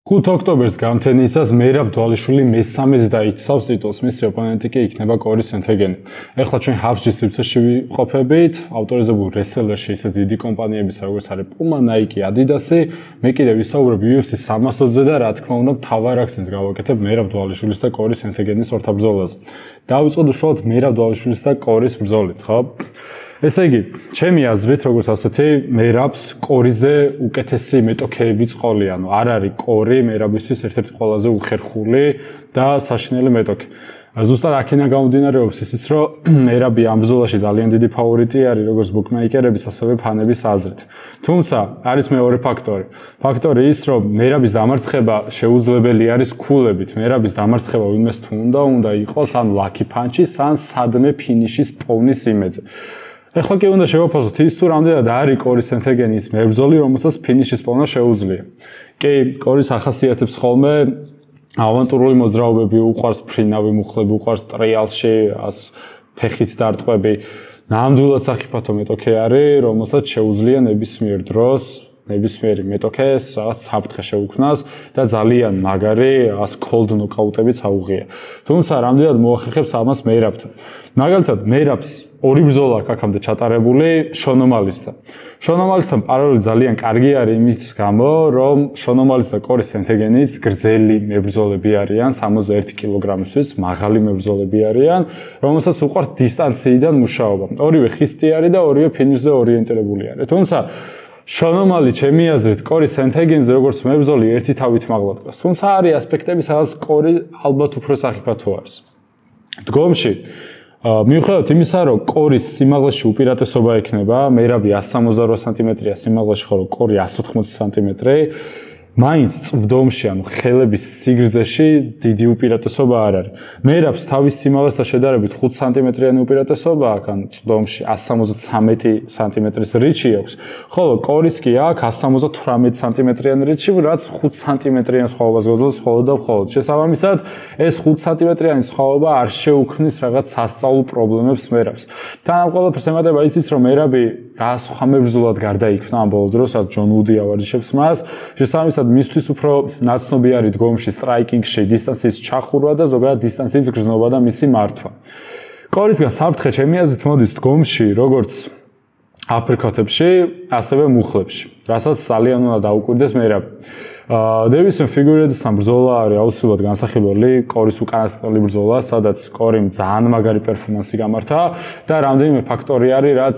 5 ოქტომბერს გამთენიისას მერაბ დვალიშვილი მესამეზე დაიცავს ტიტულს, მისი ოპონენტი კი იქნება კორი სენთეგენი. ეხლა ჩვენ ჰაბსჯის სივრცეში ვიყოფებით, ავტორიზებულ რესელერში ისე დიდი კომპანიების როგორც არის Puma, Nike, Adidas-ი, მე კიდევ ვისაუბრებ UFC 320-ზე და რა თქმა უნდა მთავარ აქცენტს გავაკეთებ მერაბ დვალიშვილის და კორი სენთეგენის ორთაბრძოლაზე. დავიწყოთ უშუალოდ მერაბ დვალიშვილის და კორის ბრძოლით, ხო? ესე იგი, ჩემი აზრით, როგორც ასეთი, მერაბს კორიზე უკეთესი მეტოქეები წყოლი, ანუ არ არის კორი მერაბისთვის ერთ-ერთი ყველაზე უხერხული და საშინელი მეტოქი. ზუსტად აქედან გამომდინარეობს ისიც, რომ მერაბი ამ ბრძოლაში ძალიან დიდი ფავორიტი არის, როგორც ბუკმეიკერების, ასევე ფანების აზრით. თუმცა, არის მეორე ფაქტორი. ფაქტორი ის, რომ მერაბის დამარცხება შეუძლებელი არის ქულებით. მერაბის დამარცხება ვინმეს თუ უნდა იყოს ან ლაკი პანჩის, ან სადმე ფინიშის პოვნის იმედზე. ეხლა კი უნდა შევაფასოთ ის თუ რამდენად არის კორი სენთეგენის მებრძოლი, რომელსაც ფინიშის პოვნა შეუძლია. კი, კორის ახასიათებს ხოლმე ავანტურული მოძრაობები, უყვარს ფრინავი მუხლები, უყვარს ტრიალში, ფეხით დარტყვები. ნამდვილად საფრთხე მეტოქე არის, რომელსაც შეუძლია ნებისმიერ დროს ნებისმიერი მეტოქეს რაღაც საფრთხე შეუქმნას და ძალიან მაგარი cold knockout-ებიც აუღია. თუმცა რამდენად მოახერხებს ამას მერაბთან. მაგალითად, მერაბს ორი ბრძოლა აქვს აქამდე ჩატარებული შონომალისთან. შონომალისთან პარალელი ძალიან კარგი არის იმის გამო, რომ შონომალის და კორი სენთეგენიც გრძელი მებრძოლები არიან, 61 კილოგრამისთვის, მაღალი მებრძოლები არიან, რომელსაც უყვართ დისტანციიდან მუშაობა. ორივე ხისტი არის და ორივე ფინიშზე ორიენტირებული არის. თუმცა შონომალი ჩემი აზრით კორი სენთეგენზე როგორც მებრძოლი ერთი თავით მაღლა დგას. თუმცა არის ასპექტები, სადაც კორი ალბათ უფრო საფრთხე არის. დგომში მიუხედავად იმისა, რომ კორის სიმაღლეში უპირატესობა ექნება, მერაბი 168 სანტიმეტრია სიმაღლეში, ხოლო კორი 180 სანტიმეტრი, მაინც წვდომში, ანუ ხელების სიგრძეში დიდი უპირატესობა არ არის. მერაბს თავის სიმაღლესთან შედარებით 5 სანტიმეტრიანი უპირატესობა აქვს, ან წვდომში 173 სანტიმეტრის რიჩი აქვს, ხოლო კორის კი აქვს 178 სანტიმეტრიანი რიჩი, რაც 5 სანტიმეტრიან სხვაობას გვაძლევს მხოლოდ და მხოლოდ. შესაბამისად, ეს 5 სანტიმეტრიანი სხვაობა არ შეუქმნის რაღაც სასწავლო პრობლემებს მერაბს. თან ამ ყველაფერს ემატება ისიც, რომ მერაბი რა სხვა მებრძოლად გარდაიქმნა ამ ბოლო დროს, ჯონ უდი ავარჯიშებს მას. შესაბამისად მისთვის უფრო ნაცნობი არის დგომში, სტრაიკინგში, დისტანციის ჩახურვა და ზოგადად დისტანციის გრძნობა და მისი მართვა. კორისგან საფრთხე ჩემი აზრით მოდის დგომში, როგორც აპერკოტებში, ასევე მუხლებში, რასაც ძალიან უნდა დაუკვირდეს მერაბი. დევისონ ფიგურედისთან ბრძოლა არის აუცილებლად განსახილველი, კორის უკანასკნელი ბრძოლა, სადაც კორიმ ძალიან მაგარი პერფორმანსი გამართა და რამდენიმე ფაქტორი არის, რაც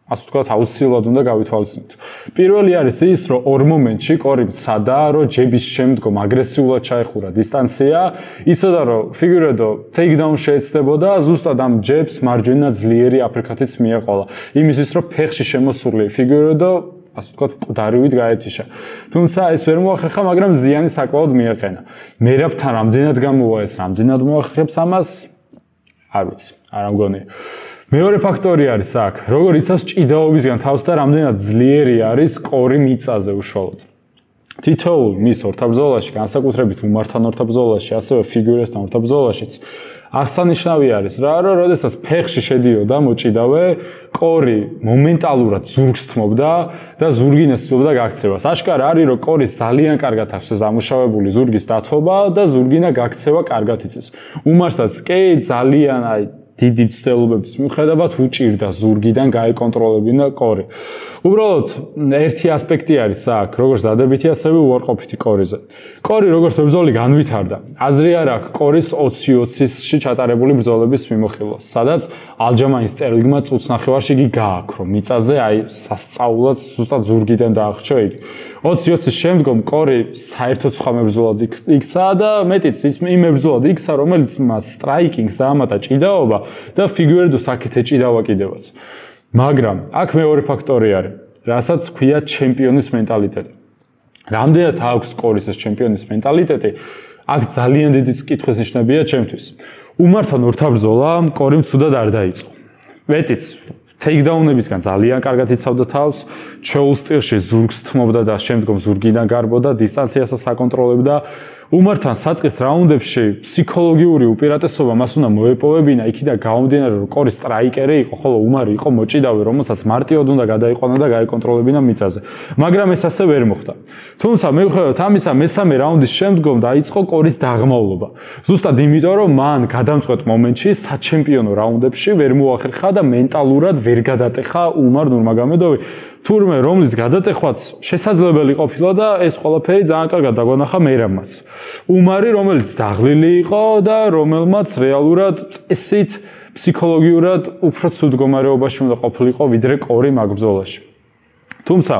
ასე ვთქვათ, აუცილებლად უნდა გავითვალისწინოთ. პირველი არის ის, რომ ორ მომენტში კორი მცადა, რომ ჯების შემდგომ აგრესიულად ჩაეხურა დისტანცია, იცოდა, რომ ფიგურედო ტეიქდაუნ შეეცდებოდა, ზუსტად ამ ჯებს მარჯვენა ძლიერი აპერკოტიც მიეყოლა. იმისთვის, რომ ფეხში შემოსული ფიგურედო ასე ვთქვათ, მკვდარივით გაეთიშა. თუმცა ეს ვერ მოახერხა, მაგრამ ზიანი საკმაოდ მიეყენა. მერაბთან რამდენად გამოვა ეს, რამდენად მოახერხებს ამას? არ ვიცი, არ მგონია. მეორე ფაქტორი არის აქ, როგორ იცავს ჭიდაობისგან თავს და რამდენად ძლიერი არის კორი მიწაზე უშუალოდ. თითოეულ მის ორთაბრძოლაში, განსაკუთრებით უმართან ორთაბრძოლაში, ასევე ფიგურესთან ორთაბრძოლაშიც აღსანიშნავი არის რა, რომ როდესაც ფეხში შედიოდა მოჭიდავე, კორი მომენტალურად ზურგს თმობდა და ზურგინეს ცდილობდა გაქცევას. აშკარა არის, რომ კორის ძალიან კარგად აქვს დამუშავებული ზურგის დათვობა და ზურგინა გაქცევა კარგად იცის. უმარსაც კი ძალიან დიდი ცდილობების მიუხედავად უჭირდა ზურგიდან გაეკონტროლებინა კორი. უბრალოდ ერთი ასპექტი არის აქ, როგორც დადებითი, ასევე უარყოფითი კორიზე. კორი როგორც მებრძოლი განვითარდა. აზრი არ აქვს კორის 20-20-ში ჩატარებული ბრძოლების მიმოხილვას, სადაც ალჯამაინ სტერლინგმა წუთს ნახევარში იგი გააქრო მიწაზე, სასწაულად ზუსტად ზურგიდან დაახრჩა იგი. 20-20-ის შემდგომ კორი საერთოდ სხვა მებრძოლად იქცა და მეტიც იმ მებრძოლად იქცა, რომელიც მათ სტრაიკინგს დაამატა ჭიდაობა და ფიგურედო საკეთე ჭიდავა კიდევაც. მაგრამ აქ მეორე ფაქტორი არის, რასაც ქვია ჩემპიონის მენტალიტეტი. რამდენად აქვს კორის ეს ჩემპიონის მენტალიტეტი? აქ ძალიან დიდი კითხვის ნიშნებია ჩემთვის. უმართან ორთაბრძოლა კორიმ ცუდად არ დაიწყო. მეტიც Takedown-ებისგან ძალიან კარგად იცავდა თავს, ჩეულ სტილში ზურგს თმობდა და შემდგომ ზურგიდან გარბოდა, დისტანციასაც აკონტროლებდა. უმართან საწყის რაუნდებში ფსიქოლოგიური უპირატესობა მას უნდა მოეპოვებინა, იქიდან გამომდინარე, რომ კორი სტრაიკერი იყო, ხოლო უმარი იყო მოჭიდავი, რომელსაც მარტივად უნდა გადაიყვანა და გაეკონტროლებინა მიწაზე. მაგრამ ეს ასე ვერ მოხდა. თუმცა მიუხედავად ამისა, მესამე რაუნდის შემდგომ დაიწყო კორის დაღმავლობა. ზუსტად იმიტომ, რომ მან გადამწყვეტ მომენტში საჩემპიონო რაუნდებში ვერ მოახერხა და მენტალურად ვერ გადატეხა უმარ ნურმაგომედოვი. თურმე რომლის გადატეხვაც შესაძლებელი ყოფილა და ეს ყველაფერი ძალიან კარგად დაგვანახა მერაბმაც. უმარი რომელიც დაღლილი იყო და რომელმაც რეალურად წესით ფსიქოლოგიურად უფრო ცუდ მდგომარეობაში უნდა ყოფილიყო ვიდრე კორი მაგ ბრძოლაში. თუმცა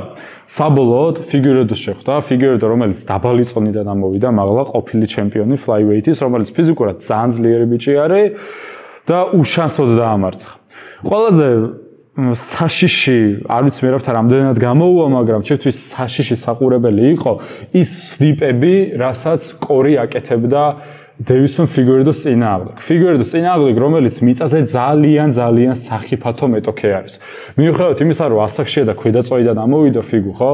საბოლოოდ ფიგურედოს შეხვდა, ფიგურედო რომელიც დაბალი წონიდან ამოვიდა, მაღლა ყოფილი ჩემპიონი flyweight-ის, რომელიც ფიზიკურად ძალიან ძლიერი ბიჭი არის და უშანსოდ დაამარცხა. ყველაზე საშიში, არ ვიცი მერაბთან რამდენად გამოუვა, მაგრამ ჩემთვის საშიში საყურებელი იყო ის სვიპები, რასაც კორი აკეთებდა დევისონ ფიგურედოს წინააღმდეგ. ფიგურედოს წინააღმდეგ, რომელიც მიწაზე ძალიან სახიფათო მეტოქე არის. მიუხედავად იმისა, რომ ასაკშია და ქვედაწყვეტიდან ამოვიდა ფიგუ, ხო?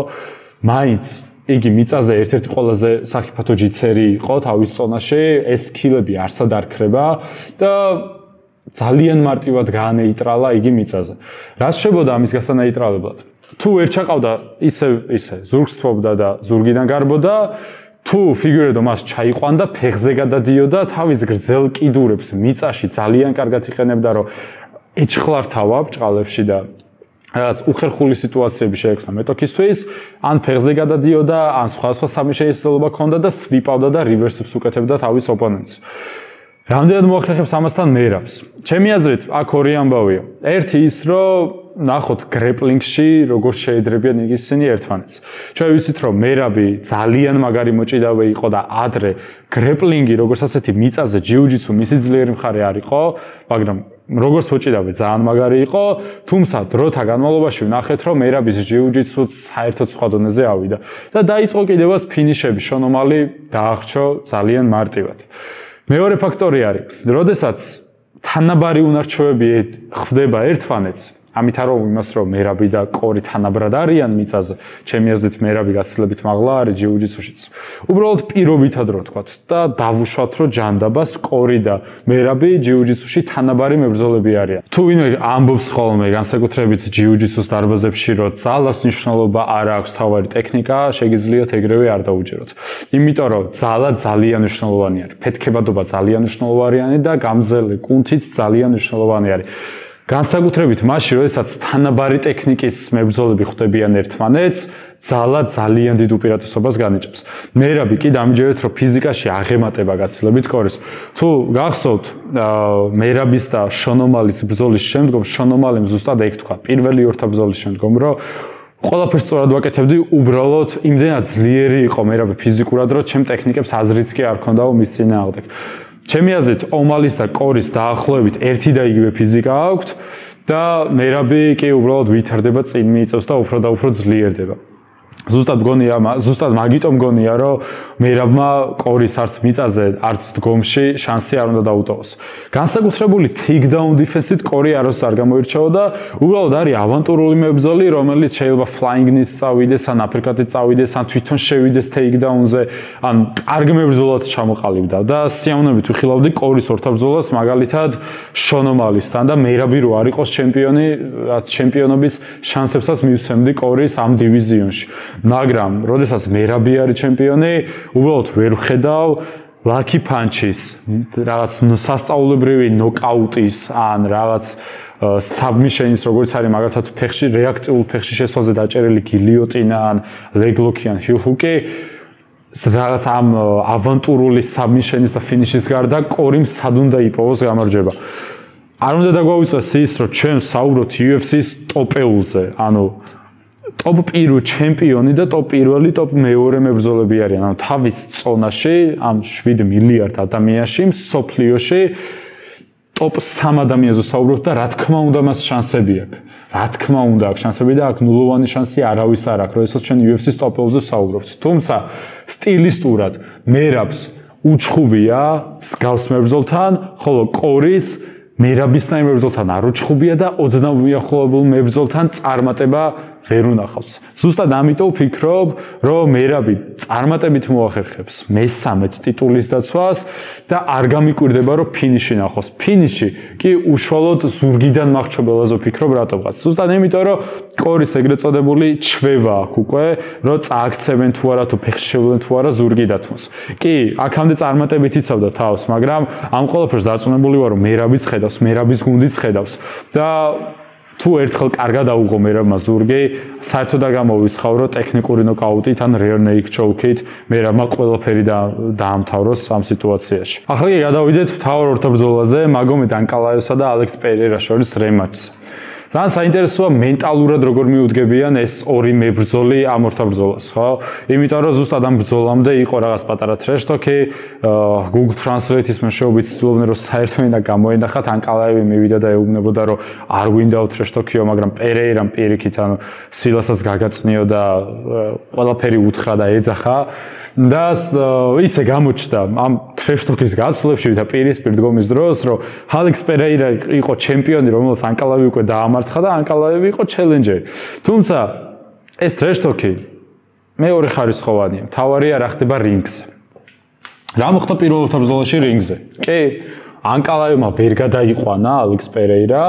მაინც იგი მიწაზე ერთ-ერთი ყველაზე სახიფათო ჯიცერი იყო თავის წონაში, ეს კილები არსად არ ქრება და ძალიან მარტივად გაანეიტრალა იგი მიწაზე. რას შებოდა ამის გასანეიტრალებლად? თუ ვერ ჩაყავდა ისე ზურგს თმობდა და ზურგიდან გარბოდა, თუ ფიგურედო მას ჩაიყვანდა, ფეხზე გადადიოდა, თავის გრძელ კიდურებს მიწაში ძალიან კარგად იყენებდა, რომ ეჭხლართავა ბჭყალებში და რაც უხერხული სიტუაციები შეექმნა მეტოქისთვის, ან ფეხზე გადადიოდა, ან სხვა სამი შესაძლებლობა ჰქონდა და სვიპავდა და რივერსებს უკეთებდა თავის ოპონენტს. რამდენად მოახერხებს ამასთან მერაბს? ჩემი აზრით, აქ ორი ამბავია. ერთი ის, რომ ნახოთ გრეპლინგში როგორ შეედრებიან ისინი ერთმანეთს. ჩვენ ვიცით, რომ მერაბი ძალიან მაგარი მოჭიდავე იყო და ადრე გრეპლინგი როგორც ასეთი მიწაზე ჯიუჯიტსუ მისი ძლიერი მხარე არ იყო, მაგრამ როგორც მოჭიდავე ძალიან მაგარი იყო, თუმცა დროთა განმავლობაში ვნახეთ, რომ მერაბის ჯიუჯიტსუ საერთოდ სხვა დონეზე ავიდა და დაიწყო კიდევაც ფინიშები, შონომალი დაახჩო ძალიან მარტივად. მეორე ფაქტორი არის, როდესაც თანაბარი უნარჩვევები ხდება ერთმანეთს, ამით არ ვამბობ იმას, რომ მერაბი და კორი თანაბრად არიან მიწაზე, ჩემი აზრით მერაბი გაცილებით მაღლა არის ჯიუჯიტსუშიც. უბრალოდ პირობითად რო ვთქვათ და დავუშვათ, რომ ჯანდაბას კორი და მერაბი ჯიუჯიტსუში თანაბარი მებრძოლები არიან. თუ ვინმე ამბობს ხოლმე განსაკუთრებით ჯიუჯიტსუს დარბაზებში, რომ ძალას მნიშვნელობა არ აქვს, თავარი ტექნიკა, შეგიძლიათ ეგრევე არ დაუჯეროთ. იმიტომ რომ ძალა ძალიან მნიშვნელოვანი არის, ფეთქებადობა ძალიან მნიშვნელოვანი და გამძლე კუნთიც ძალიან მნიშვნელოვანი არის. განსაკუთრებით მაშინ, როდესაც თანაბარი ტექნიკის მებრძოლები ხვდებიან ერთმანეთს, ძალა ძალიან დიდ უპირატესობას განიჭებს. მერაბი კი დამიჯერეთ, რომ ფიზიკაში აღემატება გაცილებით კორის. თუ გახსოვთ, მერაბის და შონომალის ბრძოლის შემდგომ, შონომალიმ ზუსტად ეგ თქვა, პირველი ორთა ბრძოლის შემდგომ, რომ ყველაფერს სწორად ვაკეთებდი, უბრალოდ იმდენად ძლიერი იყო მერაბი ფიზიკურად, რომ ჩემ ტექნიკებს აზრიც კი არ ქონდაო მის წინააღმდეგ. ჩემი აზრით, ომალის და კორის დაახლოებით ერთი და იგივე ფიზიკა აქვთ და მერაბი კი უბრალოდ ვითარდება, წინ მიიწევს და უფრო ძლიერდება. ზუსტად მაგიტომ მგონია, რომ მერაბმა კორის არც მიწაზე, არც დგომში შანსი არ უნდა დაუტოვოს. განსაკუთრებული takedown defense-ით კორი არასდროს არ გამოირჩეოდა, უბრალოდ არის ავანტურული მებრძოლი, რომელიც შეიძლება flying-ით წავიდეს, ან აპერკატით წავიდეს, ან თვითონ შევიდეს takedown-ზე, ან კარგ მებრძოლად ჩამოყალიბდა და სიამოვნებით ვიხილავდი კორის ორთაბრძოლას, მაგალითად შონომალისთან და მერაბი რო არ იყოს ჩემპიონი, რაც ჩემპიონობის შანსებსაც მივცემდი კორის ამ დივიზიონში. მაგრამ, როდესაც მერაბი არის ჩემპიონი, უბრალოდ ვერ ვხედავ lucky punch-ის, რაღაც სასწაულებრივი ნოკაუტის, ან რაღაც submission-ის, როგორც არის მაგალითად ფეხში, რეაქტიულ ფეხში შესვლაზე დაჭერილი გილიოტინა, ან leg lock-ი, ან heel hook-ი, რაღაც ამ ავანტურული submission-ის და finish-ის გარდა, კორიმ სად უნდა იპოვოს გამარჯვება. არ უნდა დაგვაუწყდეს ის, რომ ჩვენ საუბრობთ UFC-ის ტოპეულზე, ანუ ტოპ პირველ ჩემპიონი და ტოპ პირველი, ტოპ მეორე მებრძოლები არიან. ანუ თავის წონაში, ამ 7 მილიარდ ადამიანში, მსოფლიოში ტოპ 3 ადამიანზე საუბრობთ და რა თქმა უნდა მას შანსები აქვს. რა თქმა უნდა აქვს შანსები და აქ ნულოვანი შანსი არავის არ აქვს, როდესაც ჩვენ UFC-ის ტოპეულზე საუბრობთ. თუმცა სტილისტურად მერაბს უჩხუბია მსგავს მებრძოლთან, ხოლო კორის მერაბისნაირ მებრძოლთან არ უჩხუბია და ოდნავ მიახლოებულ მებრძოლთან წარმატება ვერ უნახავს. ზუსტად ამიტომ ვფიქრობ, რომ მერაბი წარმატებით მოახერხებს მესამედ ტიტულის დაცვას და არ გამიკვირდება, რომ ფინიში ნახოს. ფინიში კი უშუალოდ ზურგიდან მახრჩობელაზე ვფიქრობ რატომღაც. ზუსტად იმიტომ, რომ კორის ეგრეთ წოდებული ჩვევა აქვს უკვე, რომ წააქცევენ თუ არა, თუ ფეხში შევლენ თუ არა ზურგი დათმოს. კი, აქამდე წარმატებით იცავდა თავს, მაგრამ ამ ყველაფერს დარწმუნებული ვარ, რომ მერაბიც ხედავს, მერაბის გუნდიც ხედავს და თუ ერთხელ კარგად აუღო მერაბმა ზურგი, საერთოდ არ გამოვიცხავრო ტექნიკური ნოკაუტით ან rear naked choke-ით, მერაბმა ყველაფერი დაამთავროს ამ სიტუაციაში. ახლა კი გადავიდეთ მთავარ ორთაბრძოლაზე, მაგომედ ანკალაევსა და ალექს პერეირას შორის რემატჩს. ძალიან საინტერესოა მენტალურად როგორ მიუდგებიან ეს ორი მებრძოლი ამ ორთაბრძოლას, ხო? იმიტომ რომ ზუსტად ამ ბრძოლამდე იყო რაღაც პატარა ტრეშ-ტოქი, Google Translate-ის მეშვეობით ცდილობდნენ რომ საერთოდ უნდა გამოენახათ, ანკალაევი მივიდა და ეუბნებოდა რომ არ გვინდაო ტრეშ-ტოქიო, მაგრამ პერეირამ პირიქით ანუ სილასაც გაგაწნიო და ყველაფერი უთხრა და ეძახა და ისე გამოჩნდა ამ ტრეშ-ტოქის გაცვლებში და პირისპირ დგომის დროს, რომ ალექს პერეირა იყო ჩემპიონი, რომელსაც ანკალაევი უკვე დაამარცხა და ანკალაევი იყო ჩელენჯერი. თუმცა ეს ტრეშ-ტოქი მეორე ხარისხოვანია. მთავარია რა ხდება რინგზე. რა მოხდა პირველ ორთაბრძოლაში რინგზე? კი, ანკალაევმა ვერ გადაიყვანა ალექს პერეირა,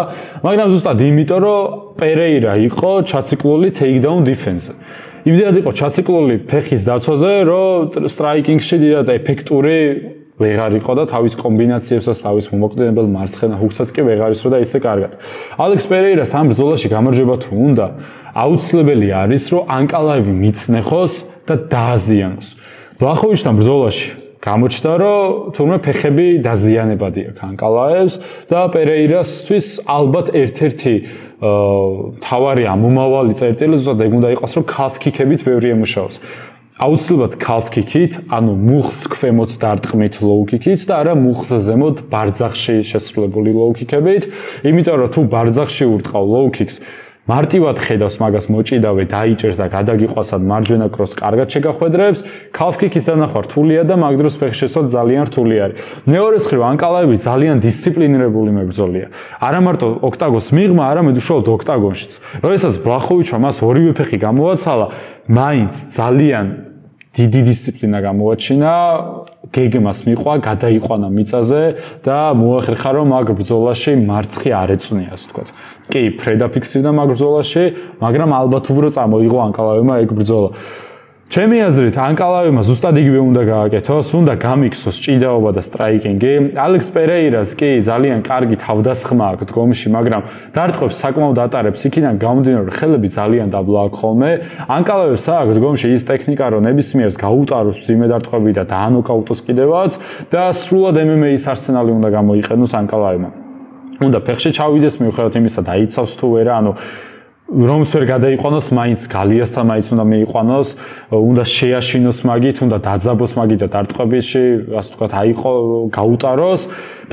მაგრამ ზუსტად იმიტომ, რომ პერეირა იყო ჩაციკლული takedown defense-ზე. იმდენად იყო ჩაციკლული ფეხის დაცვაზე, რომ სტრაიკინგში დიდად ეფექტური ვეღარ იყო და თავის კომბინაციებსაც, თავის მომაკვდინებელ მარცხენა ჰუქსაც კი ვეღარ ისროდა ისე კარგად. ალექს პერეირას ამ ბრძოლაში გამარჯვება თუ უნდა, აუცილებელი არის, რომ ანკალაევი მიწნეხოს და დააზიანოს. ბლახოვიჩთან ბრძოლაში გამოჩნდა, რომ თურმე ფეხები დაზიანებადი აქვს ანკალაევს და პერეირასთვის ალბათ ერთ-ერთი მთავარი ამომავალი წერტილი ზუსტად ეგ უნდა იყოს, რომ calf kick-ებით ბევრი ემუშაოს. აუცილებლად calf kick-ით, ანუ მუხლს ქვემოთ დარტყმით low kick-ით და არა მუხლს ზემოთ ბარძახში შესრულებული low kick-ებით, იმიტომ რომ თუ ბარძახში ურტყავ low kicks, მარტივად ხედავს მაგას მოჭიდავე, დაიჭერს და გადაგიყვასად მარჯვენა კროსს კარგად შეგახვედრებს, calf kick-ის დანახვა რთულია და მაგ დროს ფეხში შესვლა ძალიან რთული არის. მეორეს მხრივ ანკალაევი ძალიან დისციპლინირებული მებრძოლია. არა მარტო ოქტაგონს მიღმა, არამედ უშუალოდ ოქტაგონშიც. როდესაც ბლახოვიჩმა მას ორივე ფეხი გამოაცალა, მაინც ძალიან დიდი დისციპლინა გამოაჩინა, გეგმას მიყვა, გადაიყვანა მიწაზე და მოახერხა რომ მაგ ბრძოლაში მარცხი არ ეწვნია, ასე ვთქვათ. კი, ფრედა ფიქსირდა მაგ ბრძოლაში, მაგრამ ალბათ უფრო წამოიღო ანკალაევმა ეგ ბრძოლა. ჩემი აზრით, ანკალაევმა ზუსტად იგივე უნდა გააკეთოს, უნდა გამიქსოს ჭიდაობა და სტრაიკინგი. ალექს პერეირას კი ძალიან კარგი თავდასხმა აქვს დგომში, მაგრამ დარტყმებს საკმაოდ ატარებს, იქიდან გამომდინარე, რომ ხელები ძალიან დაბლა აქვს ხოლმე. ანკალაევს აქვს დგომში ის ტექნიკა, რომ ნებისმიერს გაუტაროს მძიმე დარტყმები და დაანოკაუტოს კიდევაც და სრულად MMA-ის არსენალი უნდა გამოიყენოს ანკალაევმა. უნდა ფეხში ჩავიდეს, მიუხედავად იმისა, დაიცავს თუ არა, ანუ რომც ვერ გადაიყვანოს, მაინც გალიასთან მაინც უნდა მეიყვანოს, უნდა შეაშინოს მაგით, უნდა დაძაბოს მაგით და დარტყმებში, ასე ვთქვათ, აიყო, გაუტაროს.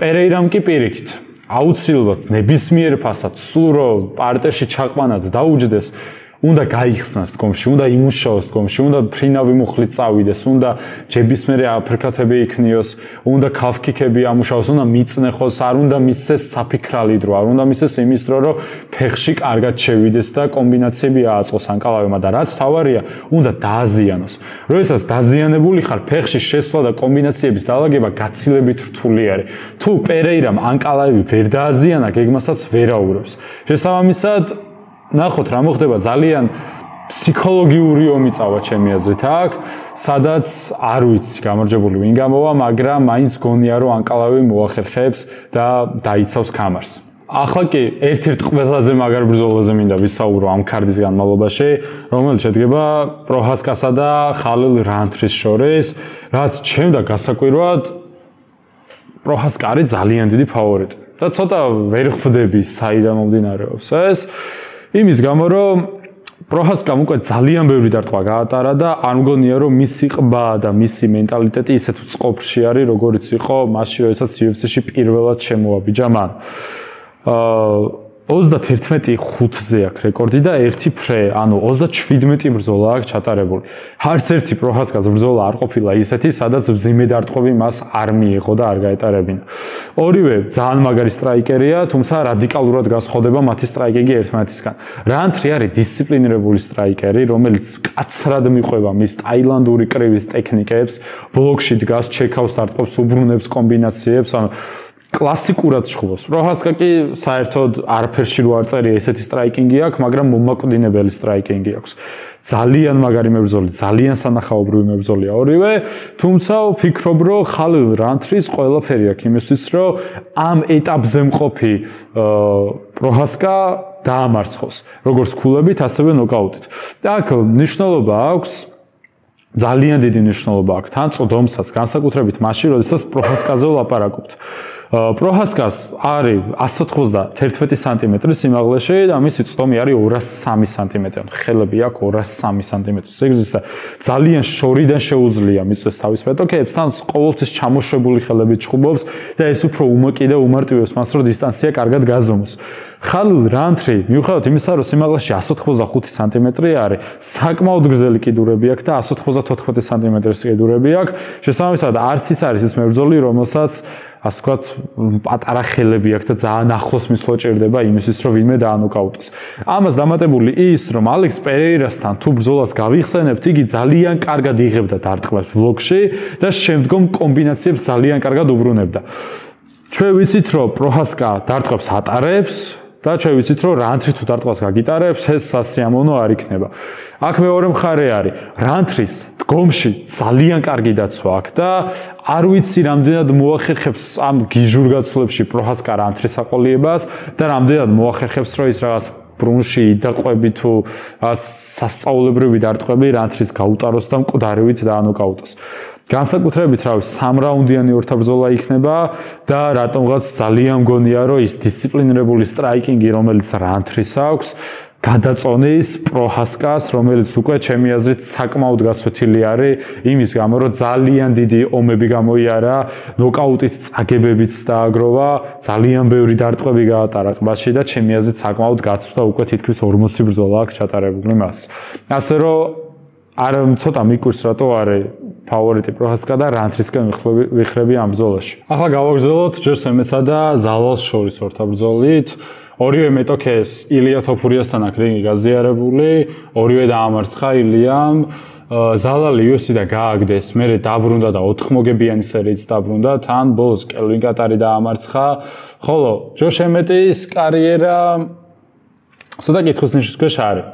პერეირამ კი პირიქით, აუცილებლად ნებისმიერ ფასად სულრო პარტერში ჩაყვანაც დაუჯდეს, უნდა გაიხსნას დგომში, უნდა იმუშაოს დგომში, უნდა ფრინავი მუხლით წავიდეს, უნდა ჯების მერე აფრიკათები იქნიოს, უნდა calf kick-ები ამუშაოს, უნდა მიწნეხოს, არ უნდა მისცეს საფიქრალი დრო, არ უნდა მისცეს იმის დრო, რომ ფეხში კარგად შევიდეს და კომბინაციები ააწყოს ანკალაევმა და რაც თავარია, უნდა დააზიანოს. როდესაც დაზიანებული ხარ, ფეხში შესვლა და კომბინაციების დალაგება გაცილებით რთული არის. თუ პერეირამ ანკალაევი ვერ დააზიანა, გეგმასაც ვერ აურევს. შესაბამისად ნახოთ რა მოხდება, ძალიან ფსიქოლოგიური ომი წავა ჩემი აზრით აქ, სადაც არ ვიცი გამარჯვებული ვინ გამოვა, მაგრამ მაინც გონია რომ ანკალაევი მოახერხებს და დაიცავს კამარს. ახლა კი ერთ-ერთ ყველაზე მაგარ ბრძოლაზე მინდა ვისაუბრო ამ ქარდის განმავლობაში, რომელიც შედგება პროჰასკასა და ხალილ რანთრის შორის, რაც ჩემდა გასაკვირვად პროჰასკა არის ძალიან დიდი ფავორიტი და ცოტა ვერ ხვდები საიდან მომდინარეობს ეს. იმის გამო რომ პროჰასკამ უკვე ძალიან ბევრი დარტყმა გაატარა და არ მგონია რომ მისი ყბა და მისი მენტალიტეტი ისეთ წყობში არის როგორიც იყო მასში როდესაც UFC-ში პირველად შემოაბიჯა მან. 31-5-ზე აქვს რეკორდი და 1 ფრე, ანუ 37 ბრძოლა აქვს ჩატარებული. არც ერთი პროჰასკას ბრძოლა არ ყოფილა ისეთი, სადაც მძიმე დარტყმები მას არ მიიღო და არ გაეტარებინა. ორივე ძალიან მაგარი სტრაიკერია, თუმცა რადიკალურად გასხვავდება მათი სტრაიკინგი ერთმანეთისგან. რანთრი არის დისციპლინირებული სტრაიკერი, რომელიც კაცრად მიყვება მის ტაილანდური კრივის ტექნიკებს, ბლოკში დგას, ჩეკავს დარტყმებს, უბრუნებს კომბინაციებს, ანუ კლასიკურად ჩხუბობს. პროჰასკა კი საერთოდ არაფერში რო არ წერია ესეთი სტრაიკინგი აქვს, მაგრამ მომაკვდინებელი სტრაიკინგი აქვს. ძალიან მაგარი მებრძოლი, ძალიან სანახაობრივი მებრძოლია ორივე, თუმცა ვფიქრობ, რომ ხალილ რანთრის ყველაფერი აქვს იმისთვის, რომ ამ ეტაპზე მყოფი პროჰასკა დაამარცხოს, როგორც ქულებით, ასევე ნოკაუტით. და აქ მნიშვნელობა აქვს ძალიან დიდი მნიშვნელობა აქვს თან წოდომსაც, განსაკუთრებით მაშინ, როდესაც პროჰასკაზე ვლაპარაკობთ. პროჰასკას არის 191 სანტიმეტრი სიმაღლეში და მისი წდომი არის 203 სანტიმეტრი. ხელები აქვს 203 სანტიმეტრის სიგრძის და ძალიან შორიდან შეუძლია მიწვეს თავის მეტოქეებს, თან ყოველთვის ჩამოშვებული ხელებით ჩხუბობს და ეს უფრო უმაკი და უმარტივებს მას, რომ დისტანცია კარგად გაზომოს. ხალილ რანთრი, მიუხედავად იმისა, რომ სიმაღლეში 185 სანტიმეტრი არის, საკმაოდ გრძელი კიდურები აქვს და 194 სანტიმეტრის კიდურები აქვს. შესაბამისად, არც ის არის ეს მებრძოლი, რომელსაც ასე ვთქვათ, პატარა ხელები აქვს და ძალიან ახლოს მისვლა ჭირდება იმისთვის, რომ ვინმე დაანოკაუტოს. ამას დამატებული ის, რომ ალექს პერეირასთან თუ ბრძოლას გავიხსენებთ, იგი ძალიან კარგად იღებდა დარტყმებს ბლოკში და შემდგომ კომბინაციებს ძალიან კარგად უბრუნებდა. ჩვენ ვიცით, რომ პროჰასკა დარტყმებს ატარებს და ჩვენ ვიცით, რომ რანთრი თუ დარტყმას გაგიტარებს, ეს სასიამოვნო არ იქნება. აქ მეორე მხარე არის, რანთრის დგომში ძალიან კარგი დაცვა აქვს და არ ვიცი რამდენად მოახერხებს ამ გიჟურ გაცვლებში პროჰასკა რანთრის აყოლიებას და რამდენად მოახერხებს, რომ ის რაღაც ბრუნში იდაყვები თუ სასწაულებრივი დარტყმები რანთრის გაუტაროს და მკვდარივით დაანოკაუტოს. განსაკუთრებით რავი 3 რაუნდიანი ორთაბრძოლა იქნება და რატომღაც ძალიან მგონია, რომ ის დისციპლინირებული სტრაიკინგი, რომელიც რანთრის აქვს, გადაწონის პროჰასკას, რომელიც უკვე ჩემი აზრით საკმაოდ გაცვეთილი არის იმის გამო, რომ ძალიან დიდი ომები გამოიარა, ნოკაუტით წაგებებიც დააგროვა, ძალიან ბევრი დარტყმები გაატარა ყბაში და ჩემი აზრით საკმაოდ გაცვდა უკვე თითქმის 40 ბრძოლა აქვს ჩატარებული მას. ასე რომ არ ცოტა მიკვირს რატო არის ფავორიტი პროჰასკა და რანთრისკენ ვიხრები ამ ბრძოლაში. ახლა გავაგრძელოთ ჯერ სემეცსა და ზალალს შორის ორთაბრძოლით. ორივე მეტოქეს ილია თოფურიასთან აქვს რინგი გაზიარებული, ორივე დაამარცხა ილიამ. ზალალი UFC-დან გააგდეს, მერე დაბრუნდა და 4 მოგებიანი სერიით დაბრუნდა, თან ბოლოს კელვინ კატარი დაამარცხა, ხოლო ჯოშ ემეტის კარიერა ცოტა კითხვის ნიშნის ქვეშ არის.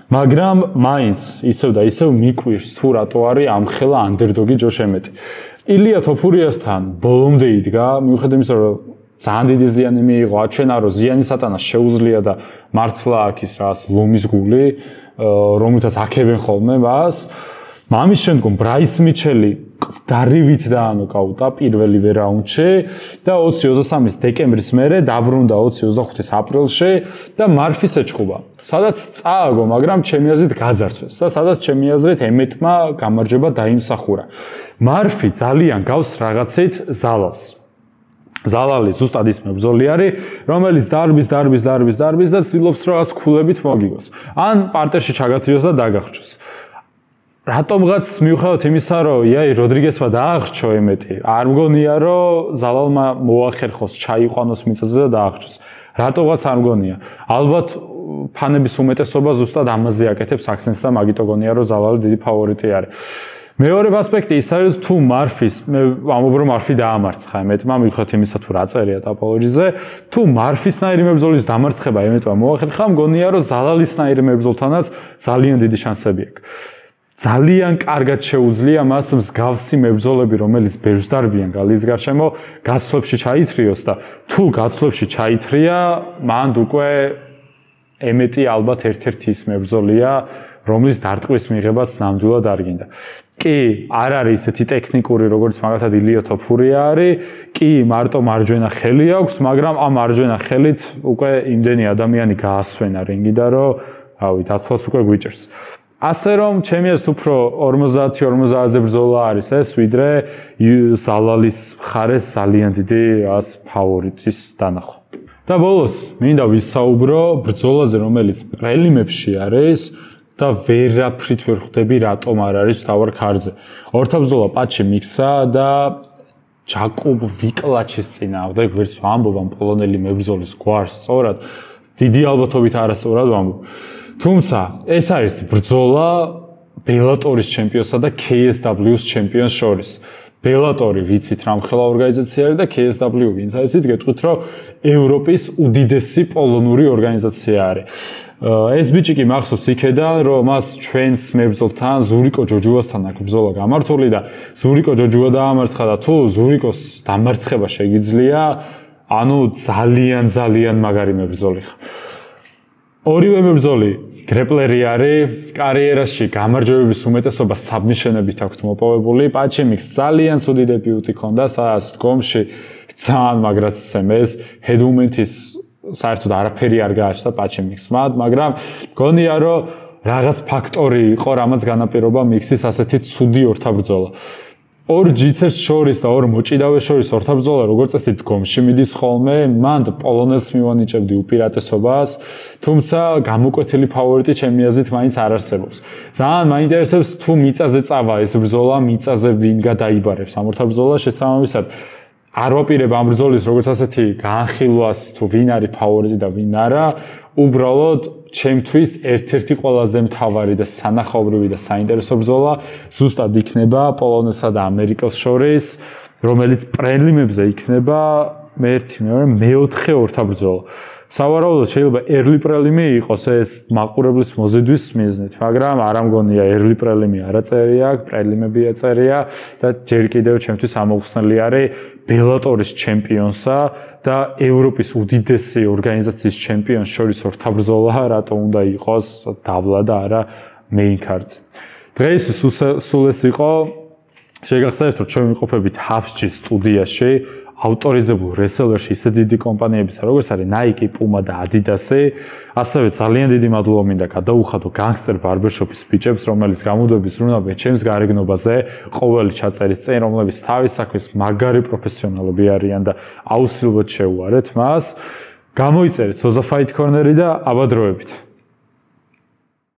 მაგრამ მაინც ისევ და ისევ მიკვირს თუ რატო არის ამ ხელა ანდერდოგი ჯოშ ემეტი. ილია თოფურიასთან ბოლომდე იდგა, მიუხედავად იმისა, რომ ძალიან დიდი ზიანი მიიღო, აჩვენა, რომ ზიანი სატანას შეუძლია და მართლა აქ ის რაღაც ლომის გული, რომელთაც აქებენ ხოლმე მას. მამის შემდგომ ბრაის მიჩელი დარივით დაანოკაუტა პირველივე რაუნდში და 20-23 დეკემბრის მერე დაბრუნდა 20-25 აპრილში და მარფის ეჩხუბა. სადაც წააგო, მაგრამ ჩემი აზრით გაძარცვეს და სადაც ჩემი აზრით ემეტმა გამარჯვება დაიმსახურა. მარფი ძალიან გავს რაღაცით ზალალს. ზალალი ზუსტად ის მებრძოლი არის, რომელიც დარბის და ცდილობს რაღაც ქულებით მოგიგოს. ან პარტერში ჩაგათრიოს და დაგახრჩოს. რატომღაც მიუხედავად იმისა, რომ იაირ როდრიგესმა დაახრჩო ემეტი, არ მგონია, რომ ზალალმა მოახერხოს, ჩაიყვანოს მიწაზე და დაახრჩოს. რატომღაც არ მგონია. ალბათ ფანების უმეტესობა ზუსტად ამაზე აკეთებს აქცენტს და მაგიტო გონია, რომ ზალალი დიდი ფავორიტი არის. მეორე ასპექტი ის არის, თუ მარფის, მე ამბობ, რომ მარფი დაამარცხა ემეტმა, მიუხედავად იმისა, თუ რა წერია ტოპოლოგიზე, თუ მარფისნაირი მებრძოლის დამარცხება ემეტმა მოახერხა, მგონია, რომ ზალალისნაირი მებრძოლთანაც ძალიან დიდი შანსები აქვს. ძალიან კარგად შეუძლია მას მსგავსი მებრძოლები, რომელიც ბერს დარბიან გალის გარშემო, გაცვლებში ჩაითრიოს და თუ გაცვლებში ჩაითრია, მანდ უკვე ემეტი ალბათ ერთ-ერთი ის მებრძოლია, რომლის დარტყმის მიღებაც ნამდვილად არ გინდა. კი, არ არის ისეთი ტექნიკური, როგორც მაგალითად ილია თოფურია არის, კი, მარტო მარჯვენა ხელი აქვს, მაგრამ ამ მარჯვენა ხელით უკვე იმდენი ადამიანი გაასვენა რინგიდან, რომ რავი, დათვლაც უკვე გვიჭერს. ასე რომ, ჩემი აზრით უფრო 50-50-ზე ბრძოლა არის ეს, ვიდრე ზალალის მხარეს ძალიან დიდი ფავორიტის დანახვა. და ბოლოს მინდა ვისაუბრო ბრძოლაზე, რომელიც პრელიმებში არის და ვერაფრით ვერ ხვდები რატომ არ არის თავარ ქარზე. ორთაბრძოლა პაჩი მიქსა და ჯაკობ ვიკლაჩის წინააღმდეგ, ვერც ვამბობ ამ პოლონელი მებრძოლის გვარს სწორად, დიდი ალბათობით არასწორად ვამბობ. თუმცა ეს არის ბრძოლა ბელატორის ჩემპიონსა და KSW-ს ჩემპიონს შორის. ბელატორი ვიცით რა მხელა ორგანიზაცია არის და KSW ვინც არის, გეტყვით რომ ევროპის უდიდესი პოლონური ორგანიზაცია არის. ეს ბიჭი კი მახსოვს იქედან, რომ მას ჩვენს მებრძოლთან ზურიკო ჯოჯუასთან აქვს ბრძოლა გამართული და ზურიკო ჯოჯუა დაამარცხა და თუ ზურიკოს დამარცხება შეგიძლია, ანუ ძალიან მაგარი მებრძოლი ხარ. ორივე მებრძოლი გრეპლერი არის, კარიერაში გამარჯვებების უმეტესობა საბნიშნებით აქვს მოპოვებული. პაჩი მიქსს ძალიან ცუდი დებიუტი ჰქონდა, სადაც დგომში ძალიან მაგრად ცემეს, ჰედუმენტის საერთოდ არაფერი არ გააჩნდა პაჩი მიქსმა, მაგრამ მგონია რომ რაღაც ფაქტორი იყო, რამაც განაპირობა მიქსის ასეთი ცუდი ორთაბრძოლა. ორ ჯიცერს შორის და ორ მოჭიდავეს შორის ორთაბრძოლა როგორც წესი დგომში მიდის ხოლმე, მან პოლონელს მივანიჭებდი უპირატესობას, თუმცა გამოკვეთილი ფავორიტი ჩემი აზრით მაინც არ არსებობს. ძალიან მაინტერესებს თუ მიწაზე წავა ეს ბრძოლა, მიწაზე ვინ გადაიბარებს ამ ორთაბრძოლას შესაბამისად. არ ვაპირებ ამ ბრძოლის როგორც ასეთი განხილვას თუ ვინ არის ფავორიტი და ვინ არა, უბრალოდ ჩემთვის ერთ-ერთი ყველაზე მთავარი და სანახაობრივი და საინტერესო ბრძოლა ზუსტად იქნება პოლონელსა და ამერიკელს შორის, რომელიც პრელიმებზე იქნება მეოთხე ორთაბრძოლა. სავარაუდოდ შეიძლება early პრელიმი იყოს ეს მაყურებლის მოზიდვის მიზნით, მაგრამ არ ამგონია early პრელიმი არ აწერია, პრელიმები აწერია და ჯერ კიდევ ჩემთვის ამოხსნელი არის ბელატორის ჩემპიონსა და ევროპის უდიდესი ორგანიზაციის ჩემპიონს შორის ორთაბრძოლა, რატომ უნდა იყოს დაბლა და არა main card-ზე. დღეისთვის სულ ეს იყო. შეგახსენებთ, რომ ჩვენ ვიმყოფებით HubSG სტუდიაში, ავტორიზებულ რესელერში ისე დიდი კომპანიებისა, როგორც არის Nike, Puma და Adidas-ი. ასევე ძალიან დიდი მადლობა მინდა გადაუხადო Gangster Barbershop-ის ბიჭებს, რომელიც გამუდმებით ზრუნავენ ჩემს გარეგნობაზე ყოველი ჩაწერის წინ, რომლებიც თავის საქმის მაგარი პროფესიონალები არიან და აუცილებლად შეუარეთ მას. გამოიწერეთ Zoza Fight Corner-ი და აბა დროებით.